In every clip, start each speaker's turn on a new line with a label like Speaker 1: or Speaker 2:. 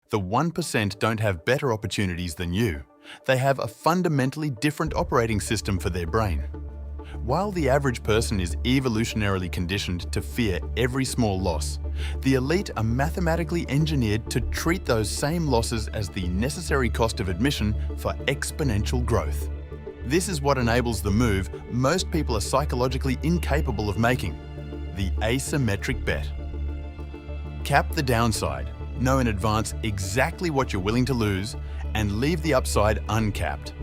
Speaker 1: The 1% don't have better opportunities than you. They have a fundamentally different operating system for their brain. While the average person is evolutionarily conditioned to fear every small loss, the elite are mathematically engineered to treat those same losses as the necessary cost of admission for exponential growth. This is what enables the move most people are psychologically incapable of making: the asymmetric bet. Cap the downside, know in advance exactly what you're willing to lose, and leave the upside uncapped.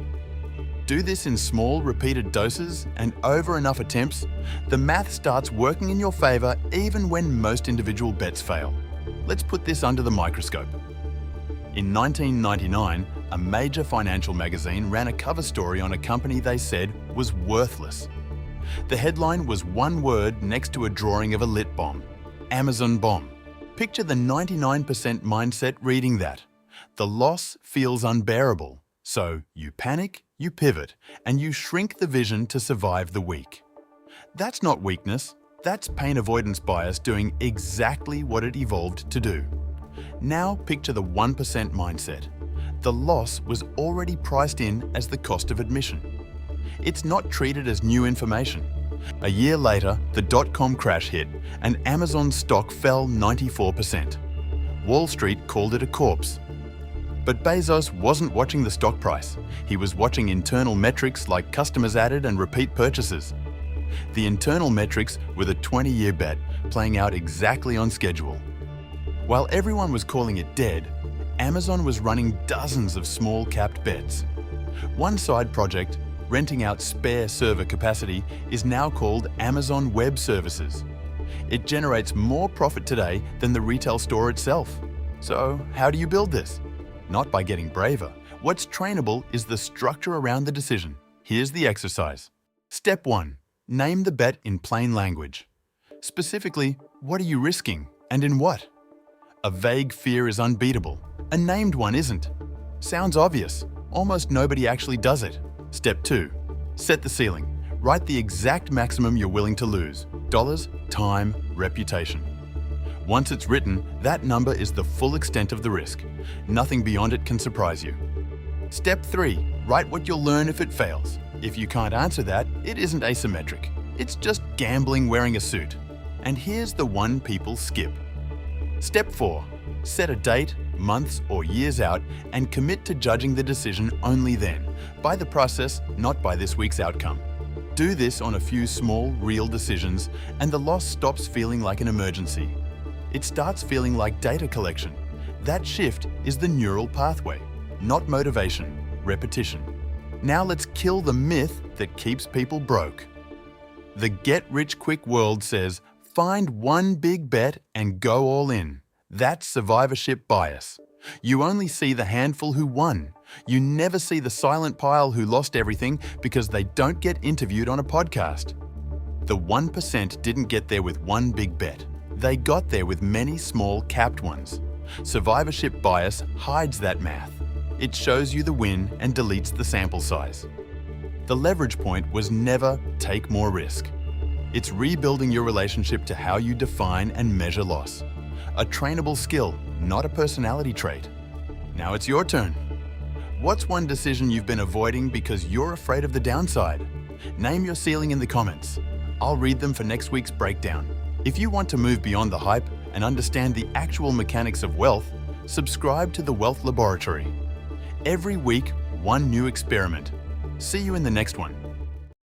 Speaker 1: Do this in small, repeated doses, and over enough attempts, the math starts working in your favor even when most individual bets fail. Let's put this under the microscope. In 1999, a major financial magazine ran a cover story on a company they said was worthless. The headline was one word next to a drawing of a lit bomb: Amazon bomb. Picture the 99% mindset reading that. The loss feels unbearable, so you panic, you pivot, and you shrink the vision to survive the week. That's not weakness, that's pain avoidance bias doing exactly what it evolved to do. Now picture the 1% mindset. The loss was already priced in as the cost of admission. It's not treated as new information. A year later, the dot-com crash hit and Amazon stock fell 94%. Wall Street called it a corpse. But Bezos wasn't watching the stock price. He was watching internal metrics like customers added and repeat purchases. The internal metrics were the 20-year bet, playing out exactly on schedule. While everyone was calling it dead, Amazon was running dozens of small-capped bets. One side project, renting out spare server capacity, is now called Amazon Web Services. It generates more profit today than the retail store itself. So, how do you build this? Not by getting braver. What's trainable is the structure around the decision. Here's the exercise. Step 1. Name the bet in plain language. Specifically, what are you risking and in what? A vague fear is unbeatable. A named one isn't. Sounds obvious. Almost nobody actually does it. Step 2. Set the ceiling. Write the exact maximum you're willing to lose. Dollars, time, reputation. Once it's written, that number is the full extent of the risk. Nothing beyond it can surprise you. Step 3. Write what you'll learn if it fails. If you can't answer that, it isn't asymmetric. It's just gambling wearing a suit. And here's the one people skip. Step 4. Set a date, months or years out, and commit to judging the decision only then, by the process, not by this week's outcome. Do this on a few small, real decisions, and the loss stops feeling like an emergency. It starts feeling like data collection. That shift is the neural pathway, not motivation, repetition. Now let's kill the myth that keeps people broke. The get-rich-quick world says, find one big bet and go all in. That's survivorship bias. You only see the handful who won. You never see the silent pile who lost everything because they don't get interviewed on a podcast. The 1% didn't get there with one big bet. They got there with many small capped ones. Survivorship bias hides that math. It shows you the win and deletes the sample size. The leverage point was never take more risk. It's rebuilding your relationship to how you define and measure loss. A trainable skill, not a personality trait. Now it's your turn. What's one decision you've been avoiding because you're afraid of the downside? Name your ceiling in the comments. I'll read them for next week's breakdown. If you want to move beyond the hype and understand the actual mechanics of wealth, subscribe to the Wealth Laboratory. Every week, one new experiment. See you in the next one.